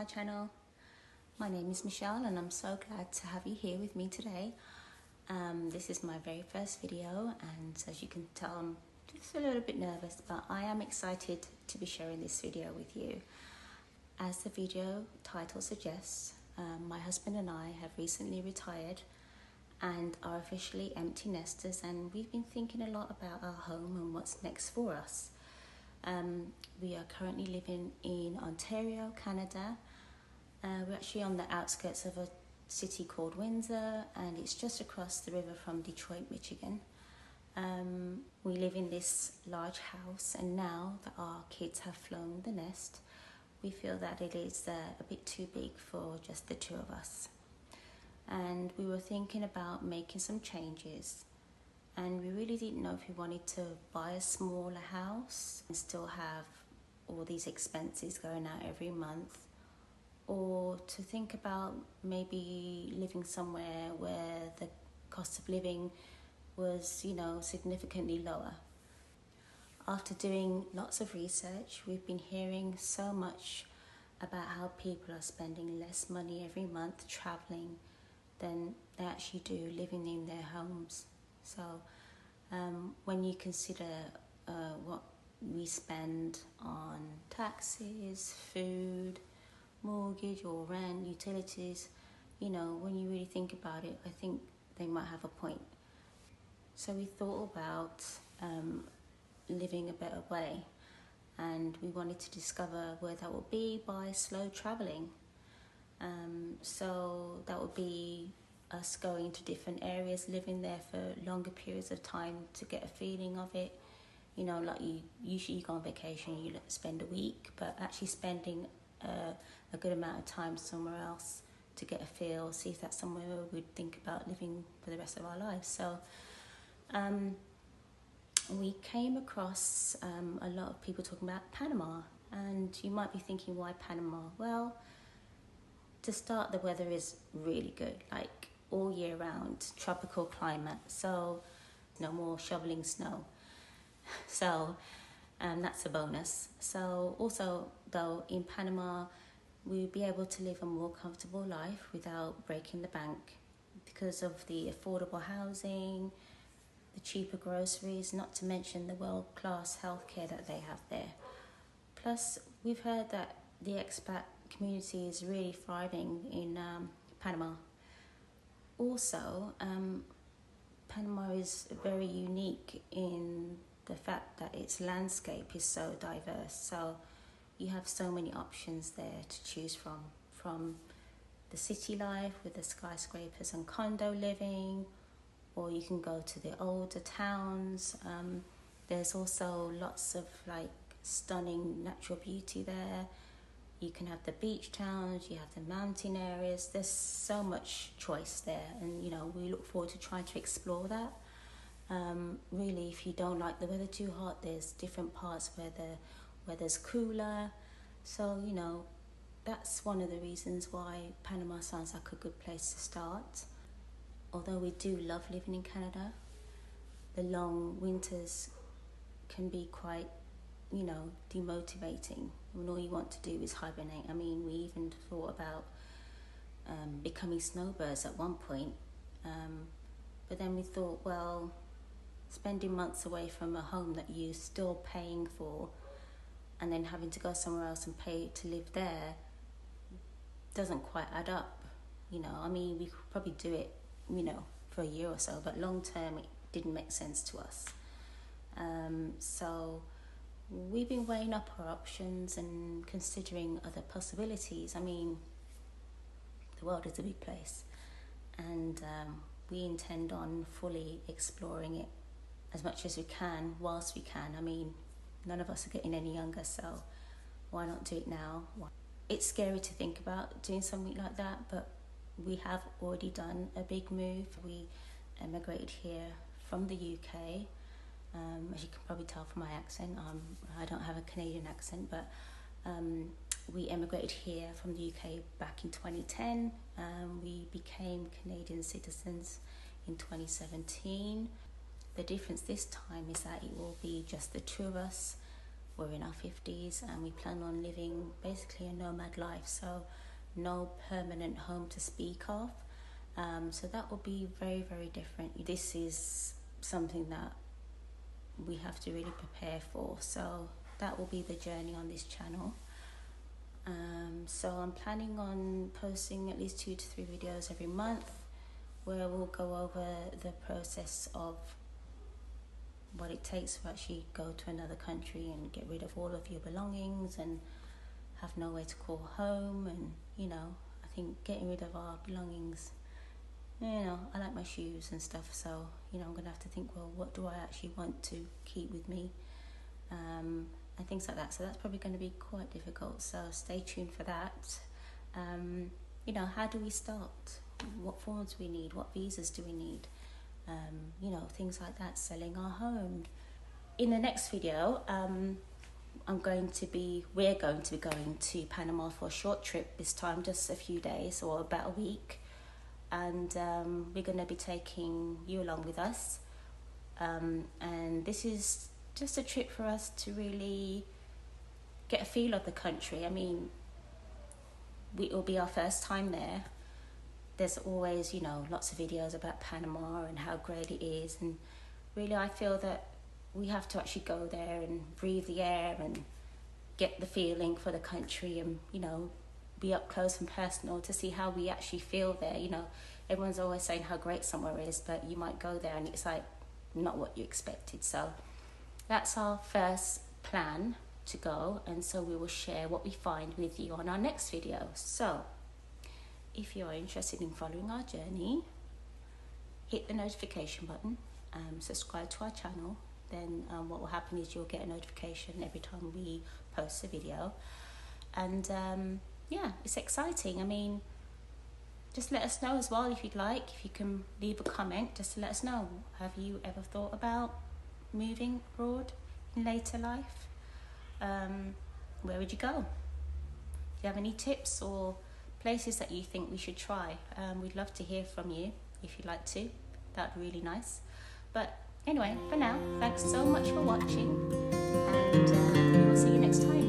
channel. My name is Michelle and I'm so glad to have you here with me today. This is my very first video, and as you can tell, I'm just a little bit nervous, but I am excited to be sharing this video with you. As the video title suggests, my husband and I have recently retired and are officially empty nesters, and we've been thinking a lot about our home and what's next for us. We are currently living in Ontario, Canada. We're actually on the outskirts of a city called Windsor, and it's just across the river from Detroit, Michigan. We live in this large house, and now that our kids have flown the nest, we feel that it is a bit too big for just the two of us. And we were thinking about making some changes, and we really didn't know if we wanted to buy a smaller house and still have all these expenses going out every month, or to think about maybe living somewhere where the cost of living was, significantly lower. After doing lots of research, we've been hearing so much about how people are spending less money every month traveling than they actually do living in their homes. So when you consider what we spend on taxes, food, mortgage or rent, utilities, when you really think about it, I think they might have a point. So we thought about living a better way, and we wanted to discover where that would be by slow traveling. So that would be us going to different areas, living there for longer periods of time to get a feeling of it. Like you go on vacation, you spend a week, but actually spending a good amount of time somewhere else to get a feel, see if that's somewhere we'd think about living for the rest of our lives. So we came across a lot of people talking about Panama, and you might be thinking, why Panama? Well, to start, the weather is really good, like all year round, tropical climate, so no more shoveling snow. So that's a bonus. So also, though, in Panama, we'll be able to live a more comfortable life without breaking the bank because of the affordable housing, the cheaper groceries, not to mention the world-class healthcare that they have there. Plus, we've heard that the expat community is really thriving in Panama. Also, Panama is very unique in the fact that its landscape is so diverse. So you have so many options there to choose from the city life with the skyscrapers and condo living, or you can go to the older towns. There's also lots of stunning natural beauty there. You can have the beach towns, you have the mountain areas. There's so much choice there, and we look forward to trying to explore that. Really, if you don't like the weather too hot, there's different parts where the weather's cooler. So that's one of the reasons why Panama sounds like a good place to start. Although we do love living in Canada, the long winters can be quite demotivating when all you want to do is hibernate. I mean, we even thought about becoming snowbirds at one point, but then we thought, well, spending months away from a home that you're still paying for and then having to go somewhere else and pay to live there doesn't quite add up. I mean, we could probably do it for a year or so, but long term it didn't make sense to us. So we've been weighing up our options and considering other possibilities. I mean, the world is a big place, and we intend on fully exploring it as much as we can whilst we can. I mean, none of us are getting any younger, so why not do it now? It's scary to think about doing something like that, but we have already done a big move. We emigrated here from the UK. As you can probably tell from my accent, I don't have a Canadian accent, but we emigrated here from the UK back in 2010. We became Canadian citizens in 2017. The difference this time is that it will be just the two of us. we're in our 50s and we plan on living basically a nomad life, so no permanent home to speak of. So that will be very, very different. This is something that we have to really prepare for, so that will be the journey on this channel. So I'm planning on posting at least 2 to 3 videos every month where we'll go over the process of what it takes to actually go to another country and get rid of all of your belongings and have nowhere to call home. And you know, I think getting rid of our belongings, you know, I like my shoes and stuff, so you know, I'm gonna have to think, well, what do I actually want to keep with me, and things like that. So that's probably going to be quite difficult, so stay tuned for that. You know, how do we start? What forms do we need? What visas do we need? You know, things like that, selling our home. In the next video, we're going to be going to Panama for a short trip this time, just a few days or about a week. And we're going to be taking you along with us. And this is just a trip for us to really get a feel of the country. I mean, it will be our first time there. There's always, you know, lots of videos about Panama and how great it is, and really I feel that we have to actually go there and breathe the air and get the feeling for the country, and you know, be up close and personal to see how we actually feel there. You know, everyone's always saying how great somewhere is, but you might go there and it's like not what you expected. So that's our first plan to go, and so we will share what we find with you on our next video. So if you are interested in following our journey, hit the notification button, subscribe to our channel. Then what will happen is you'll get a notification every time we post a video. And yeah, it's exciting. I mean, just let us know as well if you'd like. If you can leave a comment just to let us know. Have you ever thought about moving abroad in later life? Where would you go? Do you have any tips or places that you think we should try? We'd love to hear from you if you'd like to. That'd be really nice. But anyway, for now, thanks so much for watching, and we will see you next time.